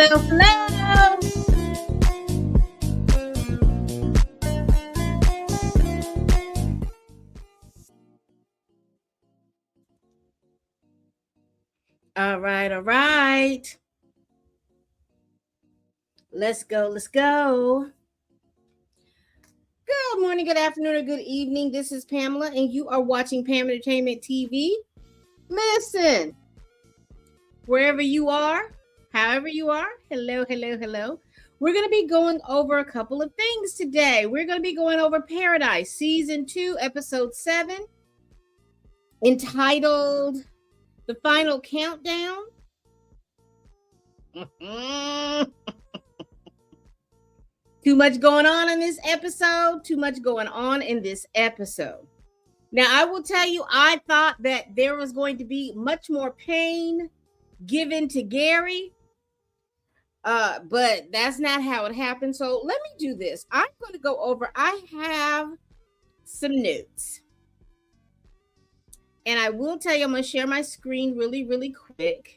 Hello. All right. Let's go. Good morning, good afternoon, or good evening. This is Pamela, and you are watching Pam Entertainment TV. Listen, wherever you are, however you are, hello. We're going to be going over a couple of things today. We're going to be going over Paradise, Season 2, Episode 7, entitled The Final Countdown. Too much going on in this episode. Now, I will tell you, I thought that there was going to be much more pain given to Gary, but that's not how it happened. So let me do this. I'm going to go over, I have some notes. And I will tell you, I'm going to share my screen really quick.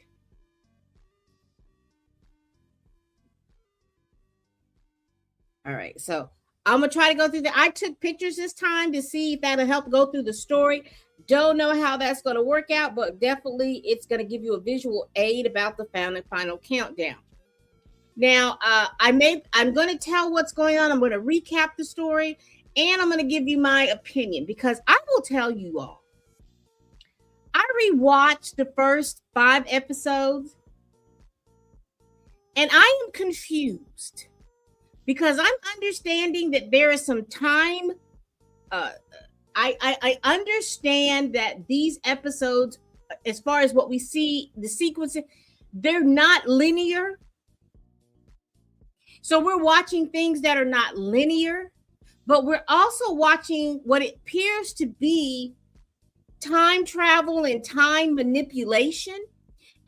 All right, so I'm going to try to go through I took pictures this time to see if that'll help go through the story. Don't know how that's going to work out, but definitely it's going to give you a visual aid about the final countdown. Now, I'm going to tell what's going on. I'm going to recap the story, and I'm going to give you my opinion, because I will tell you all, I rewatched the first 5 episodes, and I am confused. Because I'm understanding that there is some time. I understand that these episodes, as far as what we see, the sequences, they're not linear. So we're watching things that are not linear, but we're also watching what it appears to be time travel and time manipulation.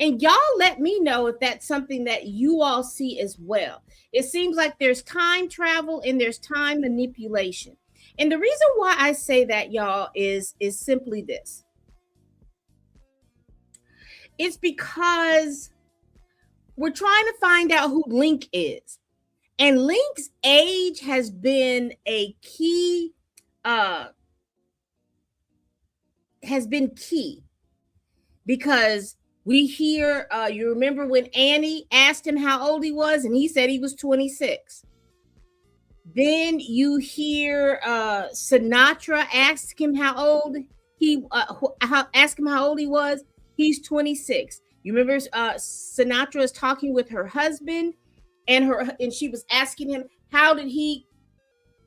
And y'all let me know if that's something that you all see as well. It seems like there's time travel and there's time manipulation. And the reason why I say that, y'all, is simply this. It's because we're trying to find out who Link is. And Link's age has been a key, because we hear, you remember when Annie asked him how old he was, and he said he was 26. Then you hear Sinatra ask him how old he was. He's 26. You remember Sinatra is talking with her husband, and she was asking him, how did he?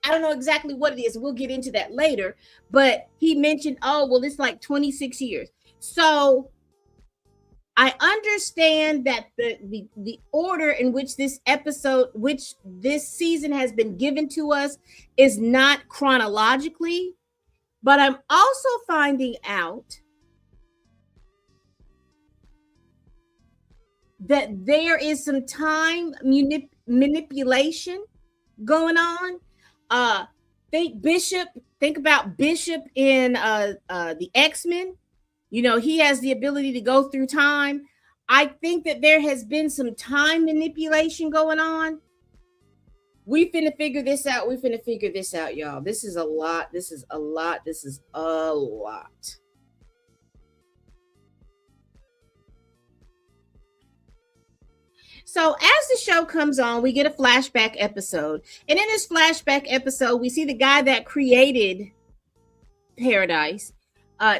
I don't know exactly what it is. We'll get into that later. But he mentioned, oh, well, it's like 26 years. So I understand that the order in which this season has been given to us is not chronologically, but I'm also finding out that there is some time manipulation going on. Think about Bishop in the X-Men. You know, he has the ability to go through time. I think that there has been some time manipulation going on. We finna figure this out, y'all. This is a lot. So as the show comes on, we get a flashback episode. And in this flashback episode, we see the guy that created Paradise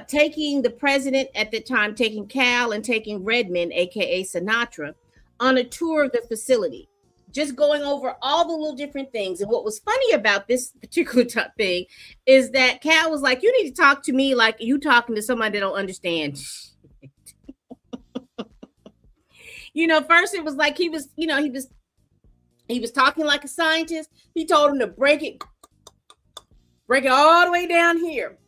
taking the president at the time, taking Cal and taking Redmond, aka Sinatra, on a tour of the facility, just going over all the little different things. And what was funny about this particular thing is that Cal was like, you need to talk to me like you talking to somebody that don't understand. First it was like he was talking like a scientist. He told him to break it all the way down here,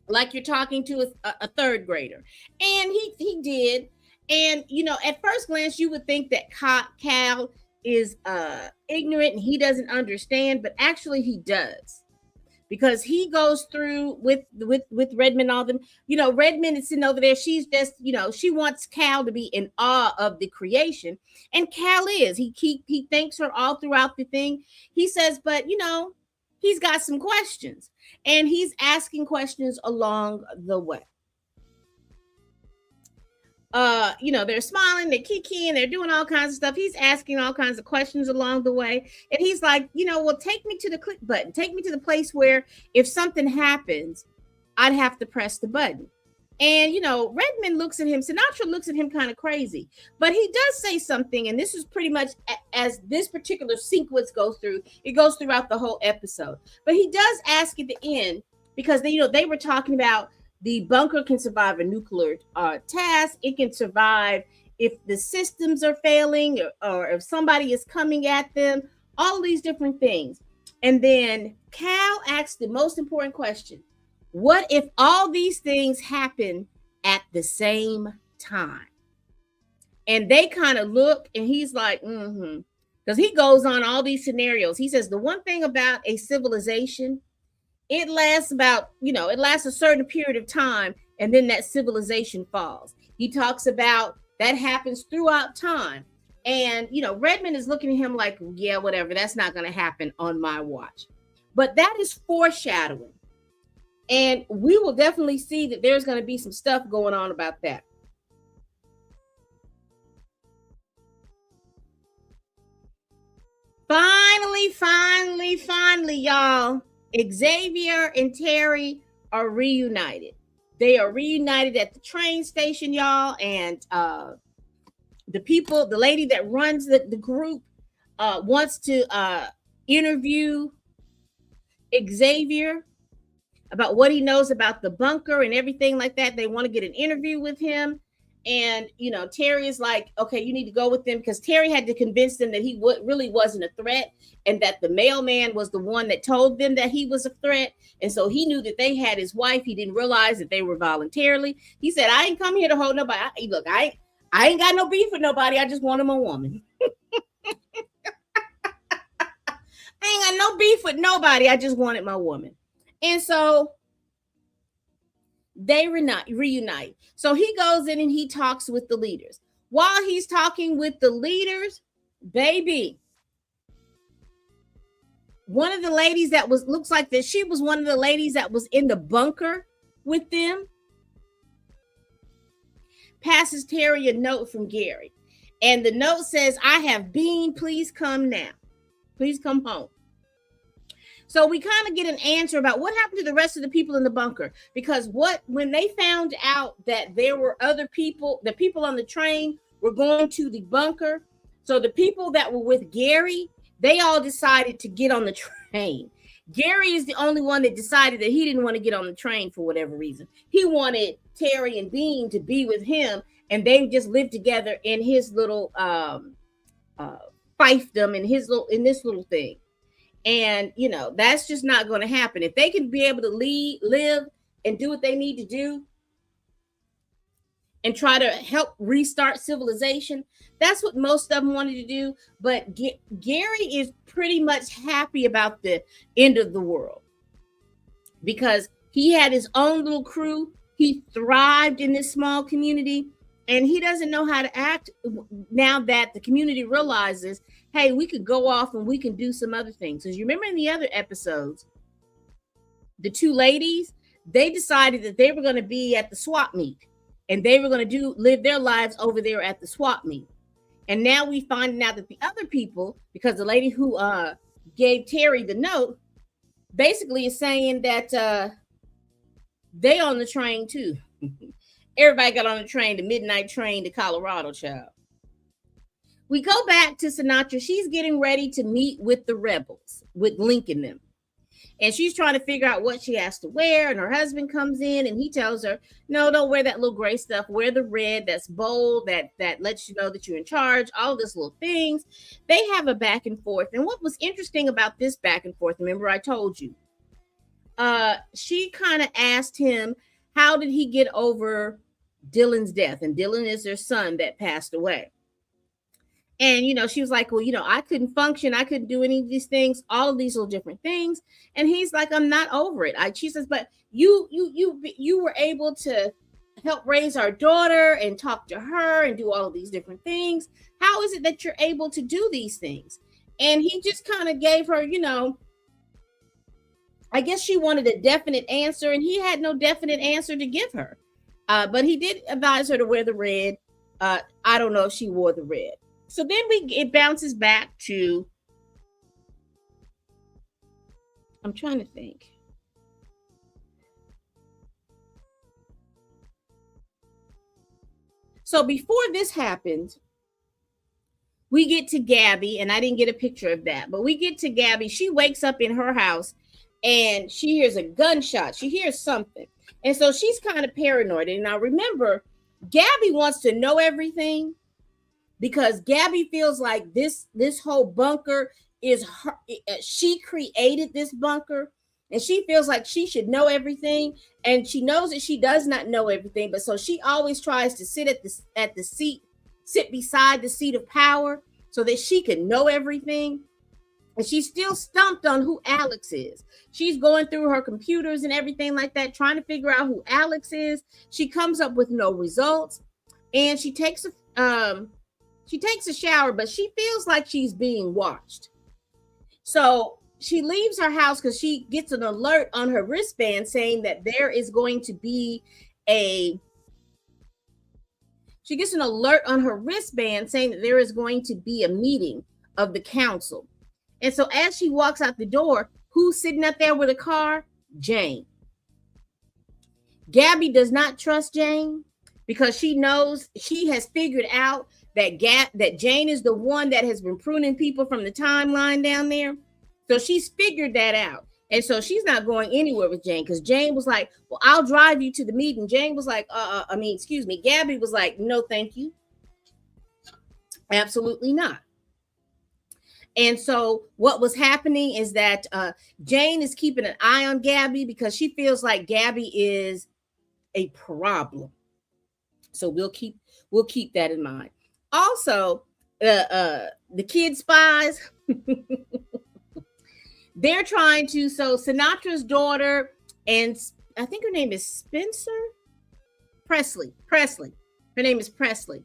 like you're talking to a third grader. And he did. And, at first glance, you would think that Cal is ignorant and he doesn't understand, but actually he does. because he goes through with Redmond, all them. Redmond is sitting over there. She's just, she wants Cal to be in awe of the creation, and Cal is. He thanks her all throughout the thing. He says, but he's got some questions, and he's asking questions along the way. They're smiling, they're kikiing, they're doing all kinds of stuff. He's asking all kinds of questions along the way. And he's like, well, take me to the click button. Take me to the place where if something happens, I'd have to press the button. And, Redmond looks at him. Sinatra looks at him kind of crazy. But he does say something, and this is pretty much as this particular sequence goes through. It goes throughout the whole episode. But he does ask at the end, because they were talking about the bunker can survive a nuclear task. It can survive if the systems are failing, or if somebody is coming at them, all these different things. And then Cal asks the most important question. What if all these things happen at the same time? And they kind of look, and he's like, because he goes on all these scenarios. He says the one thing about a civilization, it lasts it lasts a certain period of time, and then that civilization falls. He talks about that happens throughout time. And, Redmond is looking at him like, yeah, whatever, that's not going to happen on my watch. But that is foreshadowing. And we will definitely see that there's going to be some stuff going on about that. Finally, y'all. Xavier and Terry are reunited. They are reunited at the train station, y'all. And the lady that runs the group wants to interview Xavier about what he knows about the bunker and everything like that. They want to get an interview with him. And, Terry is like, okay, you need to go with them, because Terry had to convince them that he really wasn't a threat, and that the mailman was the one that told them that he was a threat. And so he knew that they had his wife. He didn't realize that they were voluntarily. He said, I ain't come here to hold nobody. Look, I ain't got no beef with nobody. I just want him a woman. I ain't got no beef with nobody. I just wanted my woman. And so they reunite. So he goes in and he talks with the leaders. While he's talking with the leaders, baby, one of the ladies that looks like that she was one of the ladies that was in the bunker with them, passes Terry a note from Gary. And the note says, I have been, please come now. Please come home. So we kind of get an answer about what happened to the rest of the people in the bunker, because when they found out that there were other people, the people on the train were going to the bunker. So the people that were with Gary, they all decided to get on the train. Gary is the only one that decided that he didn't want to get on the train for whatever reason. He wanted Terry and Dean to be with him, and they just lived together in his little fiefdom, in this little thing. And, that's just not going to happen. If they can be able to live and do what they need to do and try to help restart civilization, that's what most of them wanted to do. But Gary is pretty much happy about the end of the world, because he had his own little crew. He thrived in this small community, and he doesn't know how to act now that the community realizes, hey, we could go off and we can do some other things. Because you remember in the other episodes, the two ladies, they decided that they were going to be at the swap meet, and they were going to live their lives over there at the swap meet. And now we find out that the other people, because the lady who gave Terry the note basically is saying that they on the train too. Everybody got on the train, the midnight train to Colorado, child. We go back to Sinatra. She's getting ready to meet with the rebels, with Lincoln them. And she's trying to figure out what she has to wear. And her husband comes in and he tells her, no, don't wear that little gray stuff. Wear the red that's bold, that lets you know that you're in charge, all of these little things. They have a back and forth. And what was interesting about this back and forth, remember I told you, she kind of asked him, how did he get over Dylan's death? And Dylan is their son that passed away. And she was like, well, I couldn't function, I couldn't do any of these things, all of these little different things. And he's like, I'm not over it. She says, but you were able to help raise our daughter and talk to her and do all of these different things. How is it that you're able to do these things? And he just kind of gave her, I guess she wanted a definite answer, and he had no definite answer to give her. But he did advise her to wear the red. I don't know if she wore the red. So then it bounces back to, I'm trying to think. So before this happened, we get to Gabby, and I didn't get a picture of that, but we get to Gabby. She wakes up in her house and she hears a gunshot. She hears something. And so she's kind of paranoid. And now remember, Gabby wants to know everything, because Gabby feels like this whole bunker is her. She created this bunker, and she feels like she should know everything, and she knows that she does not know everything. But so she always tries to sit sit beside the seat of power, so that she can know everything. And she's still stumped on who Alex is. She's going through her computers and everything like that, trying to figure out who Alex is. She comes up with no results, and she takes a shower, but she feels like she's being watched. So she leaves her house because she gets an alert on her wristband saying that there is going to be a meeting of the council. And so as she walks out the door, who's sitting up there with a car? Jane. Gabby does not trust Jane, because she knows, she has figured out that Jane is the one that has been pruning people from the timeline down there. So she's figured that out. And so she's not going anywhere with Jane, because Jane was like, well, I'll drive you to the meeting. Jane was like, Gabby was like, no, thank you. Absolutely not. And so what was happening is that Jane is keeping an eye on Gabby, because she feels like Gabby is a problem. So we'll keep that in mind. Also, the kid spies, they're trying to, so Sinatra's daughter, and I think her name is Presley. Her name is Presley,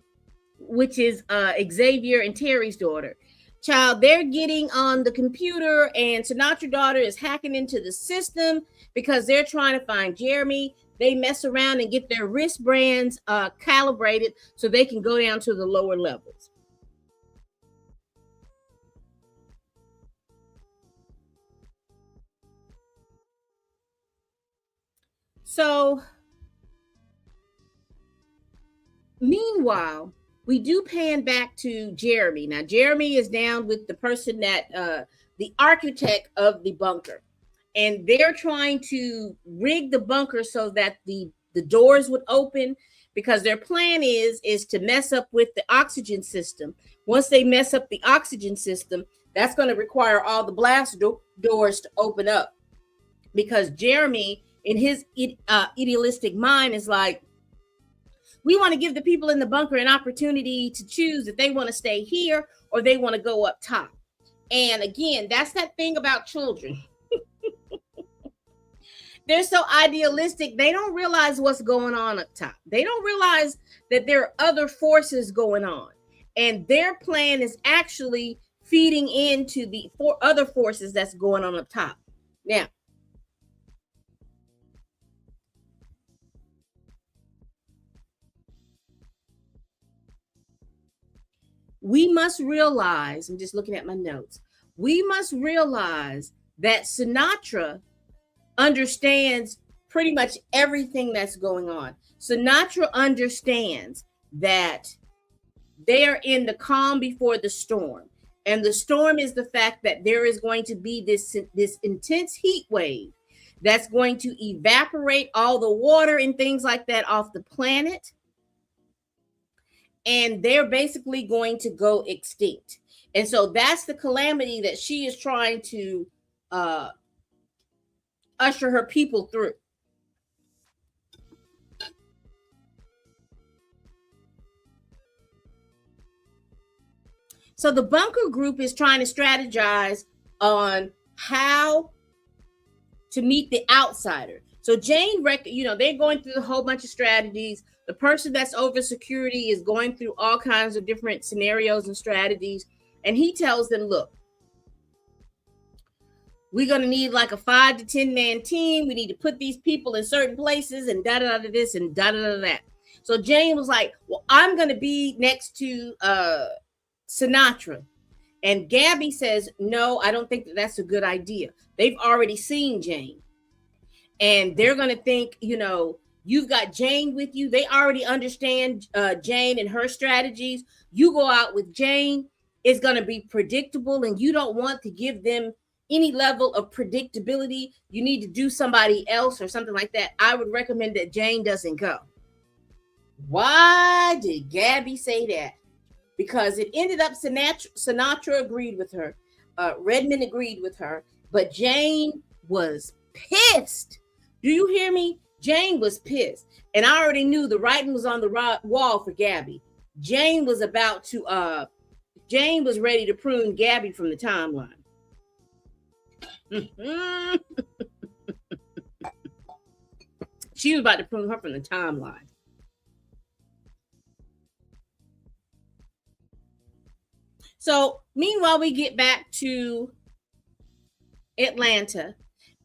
which is Xavier and Terry's daughter. Child, they're getting on the computer, and Sinatra's daughter is hacking into the system because they're trying to find Jeremy. They mess around and get their wristbands calibrated so they can go down to the lower levels. So, meanwhile, we do pan back to Jeremy. Now, Jeremy is down with the person that, the architect of the bunker. And they're trying to rig the bunker so that the doors would open, because their plan is to mess up with the oxygen system. Once they mess up the oxygen system, that's going to require all the blast doors to open up, because Jeremy, in his idealistic mind, is like, we want to give the people in the bunker an opportunity to choose if they want to stay here or they want to go up top. And again, that's that thing about children. They're so idealistic. They don't realize what's going on up top. They don't realize that there are other forces going on. And their plan is actually feeding into the other forces that's going on up top. Now, we must realize, I'm just looking at my notes, we must realize that Sinatra understands pretty much everything that's going on. Sinatra understands that they are in the calm before the storm. And the storm is the fact that there is going to be this intense heat wave that's going to evaporate all the water and things like that off the planet. And they're basically going to go extinct. And so that's the calamity that she is trying to usher her people through. So the bunker group is trying to strategize on how to meet the outsider. So Jane, they're going through a whole bunch of strategies. The person that's over security is going through all kinds of different scenarios and strategies. And he tells them, look, we're going to need like a 5 to 10 man team. We need to put these people in certain places and da-da-da this and da-da-da that. So Jane was like, well, I'm going to be next to Sinatra. And Gabby says, no, I don't think that's a good idea. They've already seen Jane. And they're going to think, you've got Jane with you. They already understand Jane and her strategies. You go out with Jane, it's going to be predictable, and you don't want to give them any level of predictability. You need to do somebody else or something like that. I would recommend that Jane doesn't go. Why did Gabby say that? Because it ended up Sinatra agreed with her. Redmond agreed with her. But Jane was pissed. Do you hear me? Jane was pissed. And I already knew the writing was on the wall for Gabby. Jane was ready to prune Gabby from the timeline. She was about to prune her from the timeline. So meanwhile, we get back to Atlanta,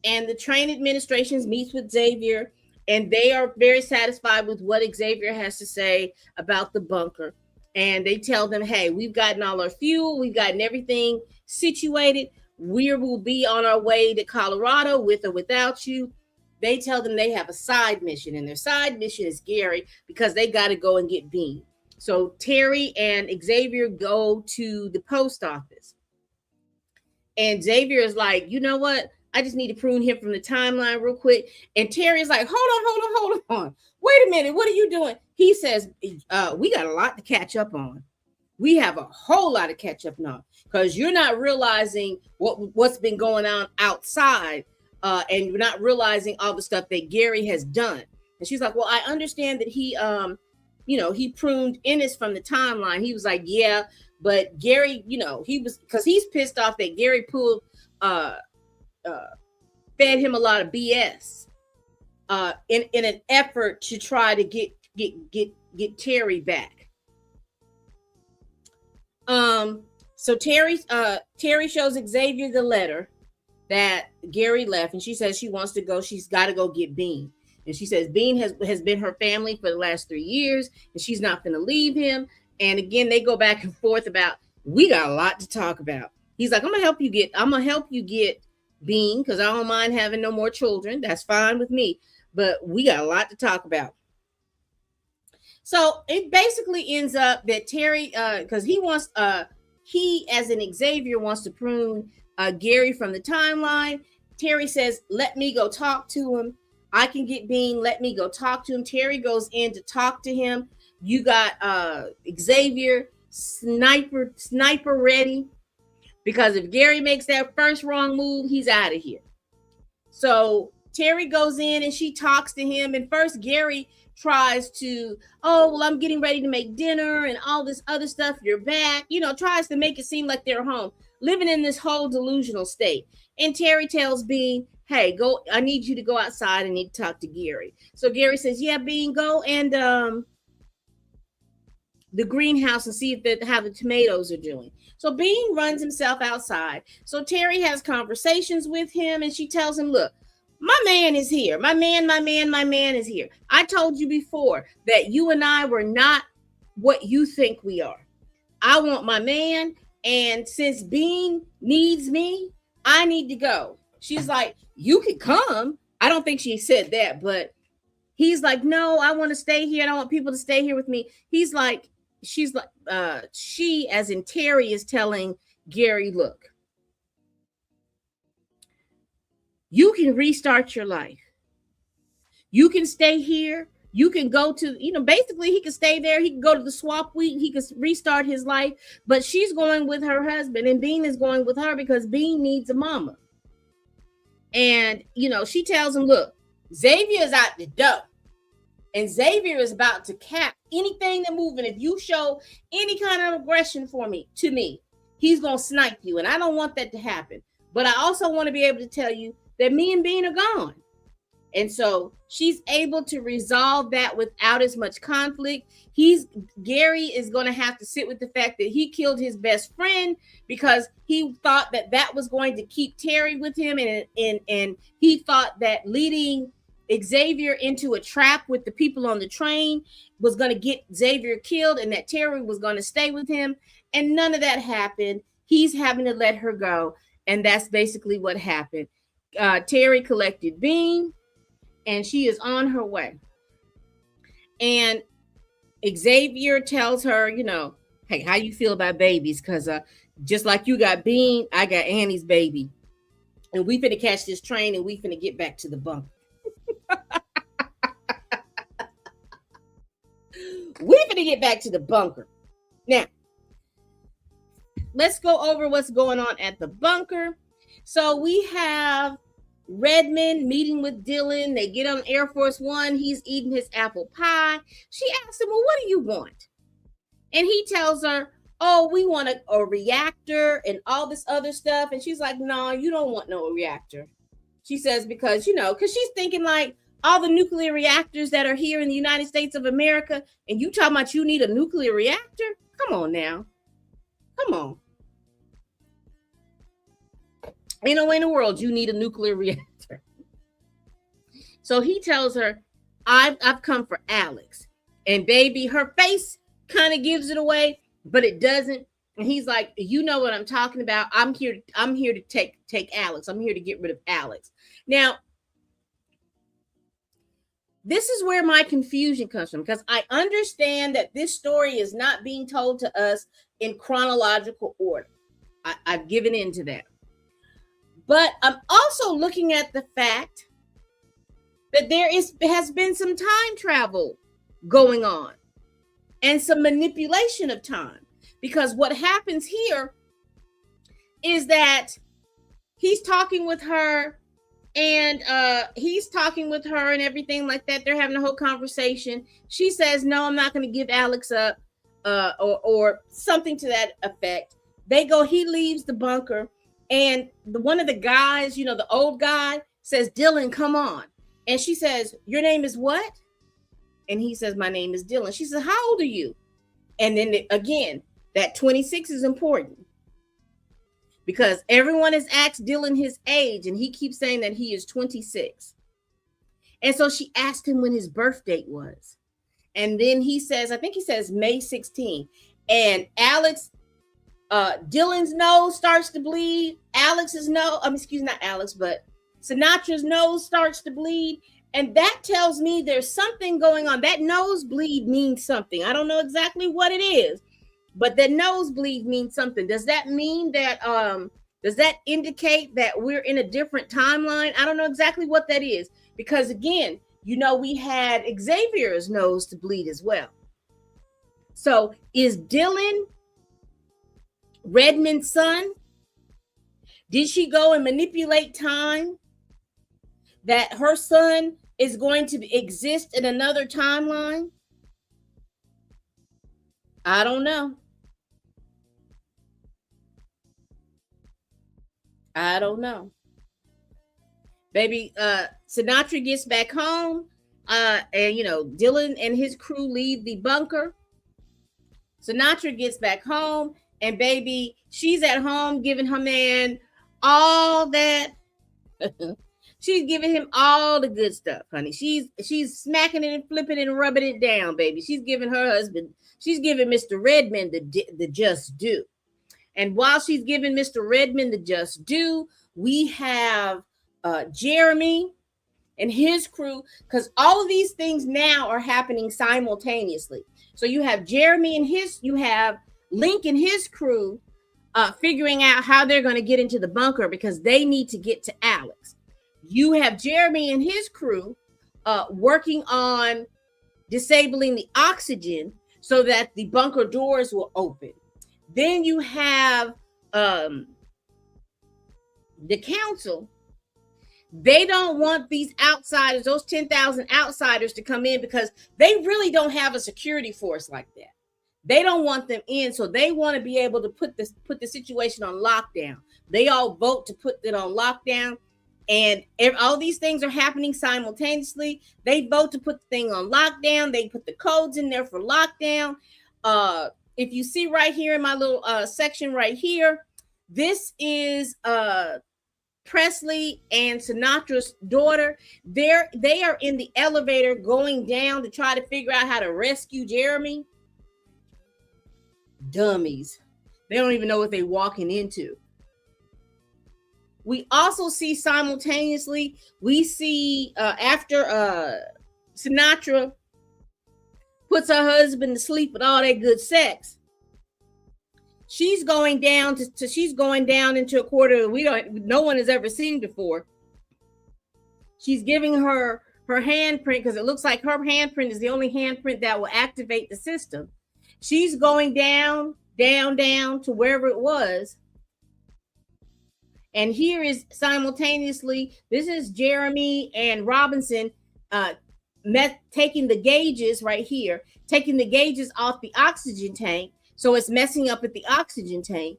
and the train administrations meets with Xavier, and they are very satisfied with what Xavier has to say about the bunker. And they tell them, hey, we've gotten all our fuel, we've gotten everything situated. We will be on our way to Colorado with or without you. They tell them they have a side mission, and their side mission is Gary, because they got to go and get Bean. So Terry and Xavier go to the post office. And Xavier is like, you know what? I just need to prune him from the timeline real quick. And Terry is like, hold on. Wait a minute. What are you doing? He says, we got a lot to catch up on. We have a whole lot of catch up now, because you're not realizing what's been going on outside, and you're not realizing all the stuff that Gary has done. And she's like, well, I understand that he pruned Ennis from the timeline. He was like, yeah, but Gary, because he's pissed off that Gary fed him a lot of BS in an effort to try to get Terry back. So Terry shows Xavier the letter that Gary left, and she says she wants to go. She's got to go get Bean. And she says Bean has been her family for the last 3 years, and she's not going to leave him. And again, they go back and forth about, we got a lot to talk about. He's like, I'm gonna help you get Bean, because I don't mind having no more children. That's fine with me. But we got a lot to talk about. So it basically ends up that Terry, because he as an Xavier wants to prune Gary from the timeline. Terry says, let me go talk to him. I can get Bean. Let me go talk to him. Terry goes in to talk to him. You got Xavier sniper ready, because if Gary makes that first wrong move, he's out of here. So Terry goes in and she talks to him. And first Gary tries to, oh, well, I'm getting ready to make dinner and all this other stuff. You're back, tries to make it seem like they're home, living in this whole delusional state. And Terry tells Bean, hey, go, I need you to go outside. I need to talk to Gary. So Gary says, yeah, Bean, go and the greenhouse and see how the tomatoes are doing. So Bean runs himself outside. So Terry has conversations with him, and she tells him, look, my man is here. My man is here. I told you before that you and I were not what you think we are. I want my man, and since Bean needs me, I need to go. She's like, you can come. I don't think she said that, but he's like, no, I want to stay here. I don't want people to stay here with me. She's like, she, as in Terry, is telling Gary, look, you can restart your life. You can stay here. You can go to, basically he can stay there. He can go to the swap week. He can restart his life. But she's going with her husband, and Bean is going with her because Bean needs a mama. And, she tells him, look, Xavier is out the door. And Xavier is about to cap anything that moves. And if you show any kind of aggression to me, he's going to snipe you. And I don't want that to happen. But I also want to be able to tell you that me and Bean are gone. And so she's able to resolve that without as much conflict. Gary is going to have to sit with the fact that he killed his best friend because he thought that that was going to keep Terry with him. And he thought that leading Xavier into a trap with the people on the train was going to get Xavier killed and that Terry was going to stay with him. And none of that happened. He's having to let her go. And that's basically what happened. Terry collected Bean. And she is on her way. And Xavier tells her, hey, how you feel about babies? Because just like you got Bean, I got Annie's baby. And we finna catch this train and we finna get back to the bunker. We finna get back to the bunker. Now, let's go over what's going on at the bunker. So we have Redmond meeting with Dylan. They get on Air Force One. He's eating his apple pie. She asks him, well, what do you want? And he tells her, oh, we want a reactor and all this other stuff. And she's like, no, you don't want no reactor. She says, because she's thinking like all the nuclear reactors that are here in the United States of America, and you talking about you need a nuclear reactor? Come on now. Come on. Ain't no way in the world you need a nuclear reactor. So he tells her, I've come for Alex. And baby, her face kind of gives it away, but it doesn't. And he's like, you know what I'm talking about. I'm here to take Alex. I'm here to get rid of Alex. Now, this is where my confusion comes from, because I understand that this story is not being told to us in chronological order. I've given in to that. But I'm also looking at the fact that there has been some time travel going on and some manipulation of time. Because what happens here is that he's talking with her and everything like that. They're having a whole conversation. She says, no, I'm not going to give Alex up or something to that effect. He leaves the bunker. And one of the guys, the old guy, says, Dylan, come on. And she says, your name is what? And he says, my name is Dylan. She says, how old are you? And then again, that 26 is important. Because everyone has asked Dylan his age, and he keeps saying that he is 26. And so she asked him when his birth date was. And then he says, I think he says May 16. And Dylan's nose starts to bleed. Sinatra's nose starts to bleed. And that tells me there's something going on. That nosebleed means something. I don't know exactly what it is, but that nosebleed means something. Does that mean that, does that indicate that we're in a different timeline? I don't know exactly what that is. Because again, we had Xavier's nose to bleed as well. So is Dylan Redmond's son? Did she go and manipulate time that her son is going to exist in another timeline? I don't know. Baby, Sinatra gets back home, and Dylan and his crew leave the bunker. Sinatra gets back home, and baby, she's at home giving her man all that. She's giving him all the good stuff, honey. She's smacking it and flipping it and rubbing it down, baby. She's giving her husband, she's giving Mr. Redmond the just due. And while she's giving Mr. Redmond the just due, we have Jeremy and his crew, because all of these things now are happening simultaneously. So you have Jeremy and you have Link and his crew figuring out how they're going to get into the bunker because they need to get to Alex. You have Jeremy and his crew working on disabling the oxygen so that the bunker doors will open. Then you have the council. They don't want these outsiders, those 10,000 outsiders, to come in because they really don't have a security force like that. They don't want them in, so they want to be able to put the situation on lockdown. They all vote to put it on lockdown, and all these things are happening simultaneously. They vote to put the thing on lockdown. They put the codes in there for lockdown. If you see right here in my little section right here, this is Presley and Sinatra's daughter. They are in the elevator going down to try to figure out how to rescue Jeremy. Dummies. They don't even know what they're walking into. We also see simultaneously, we see after Sinatra puts her husband to sleep with all that good sex, she's going down she's going down into a corridor no one has ever seen before. She's giving her handprint, because it looks like her handprint is the only handprint that will activate the system. She's going down to wherever it was. And here is simultaneously, this is Jeremy and Robinson taking the gauges right here, taking the gauges off the oxygen tank. So it's messing up at the oxygen tank.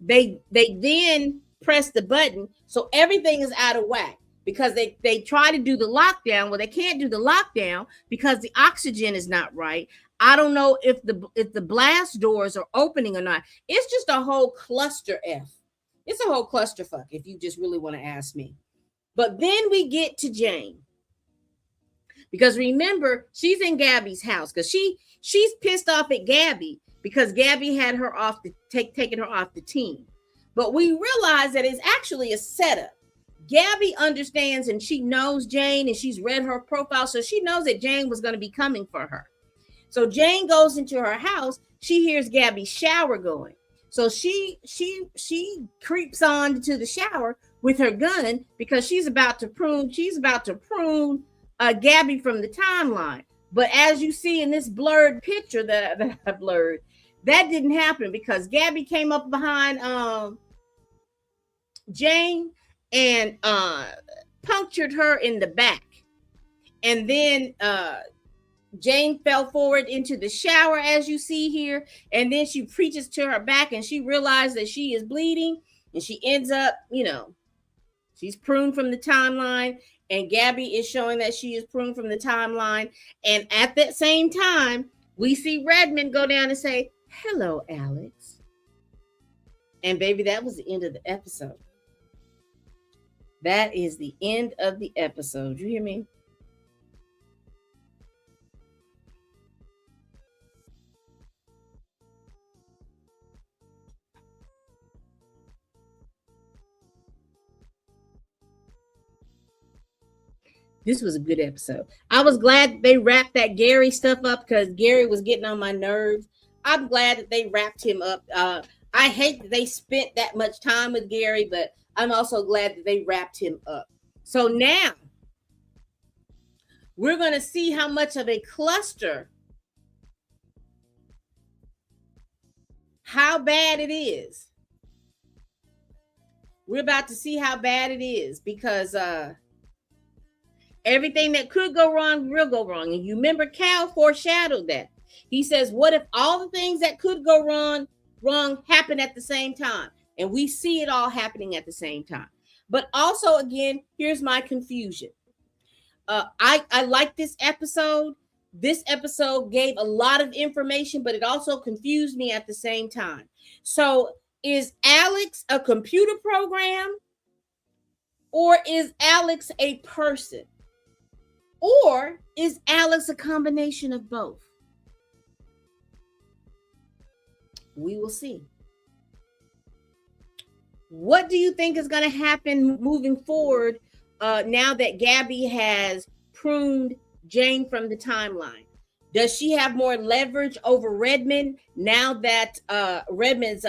They then press the button. So everything is out of whack, because they try to do the lockdown. Well, they can't do the lockdown because the oxygen is not right. I don't know if the blast doors are opening or not. It's just a whole cluster F. It's a whole clusterfuck, if you just really want to ask me. But then we get to Jane, because remember, she's in Gabby's house because she's pissed off at Gabby because Gabby had her taking her off the team. But we realize that it's actually a setup. Gabby understands, and she knows Jane, and she's read her profile, so she knows that Jane was going to be coming for her. So Jane goes into her house. She hears Gabby's shower going. So she creeps on to the shower with her gun, because she's about to prune Gabby from the timeline. But as you see in this blurred picture that I blurred, that didn't happen, because Gabby came up behind Jane and punctured her in the back. And then Jane fell forward into the shower, as you see here, and then she preaches to her back, and she realized that she is bleeding, and she ends up, she's pruned from the timeline, and Gabby is showing that she is pruned from the timeline. And at that same time, we see Redmond go down and say, "Hello, Alex." And baby, that was the end of the episode. That is the end of the episode. You hear me? This was a good episode. I was glad they wrapped that Gary stuff up, because Gary was getting on my nerves. I'm glad that they wrapped him up. I hate that they spent that much time with Gary, but I'm also glad that they wrapped him up. So now we're going to see how much of a cluster, how bad it is. We're about to see how bad it is, because everything that could go wrong will go wrong. And you remember Cal foreshadowed that. He says, what if all the things that could go wrong happen at the same time? And we see it all happening at the same time. But also, again, here's my confusion. I like this episode. This episode gave a lot of information, but it also confused me at the same time. So is Alex a computer program? Or is Alex a person? Or is Alex a combination of both? We will see. What do you think is going to happen moving forward now that Gabby has pruned Jane from the timeline? Does she have more leverage over Redmond now that Redmond's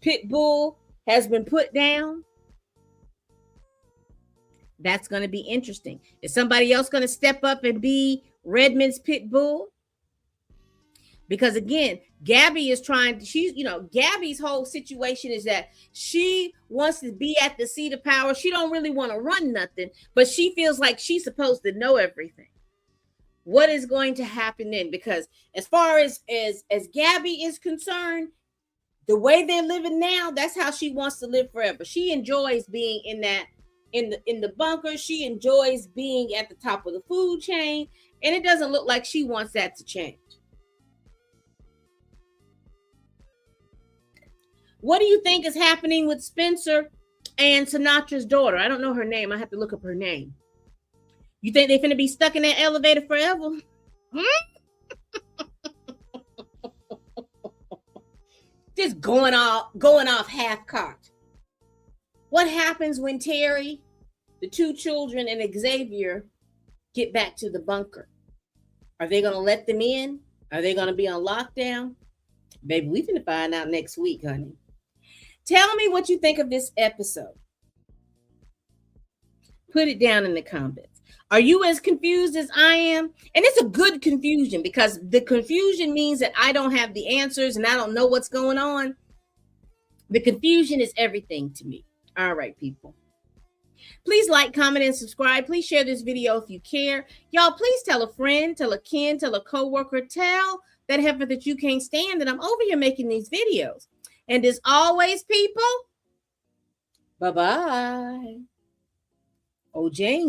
pit bull has been put down? That's going to be interesting. Is somebody else going to step up and be Redmond's pit bull? Because again, Gabby is trying to, Gabby's whole situation is that she wants to be at the seat of power. She don't really want to run nothing, but she feels like she's supposed to know everything. What is going to happen then? Because as far as Gabby is concerned, the way they're living now, that's how she wants to live forever. She enjoys being in the bunker. She enjoys being at the top of the food chain, and it doesn't look like she wants that to change. What do you think is happening with Spencer and Sinatra's daughter? I don't know her name. I have to look up her name. You think they're finna be stuck in that elevator forever? Just going off half cocked. What happens when Terry, the two children, and Xavier get back to the bunker? Are they gonna let them in? Are they gonna be on lockdown? Baby, we finna find out next week, honey. Tell me what you think of this episode. Put it down in the comments. Are you as confused as I am? And it's a good confusion, because the confusion means that I don't have the answers and I don't know what's going on. The confusion is everything to me. All right, people. Please like, comment, and subscribe. Please share this video if you care. Y'all, please tell a friend, tell a kin, tell a coworker, tell that heifer that you can't stand that I'm over here making these videos. And as always, people, bye-bye. Oh, Jane.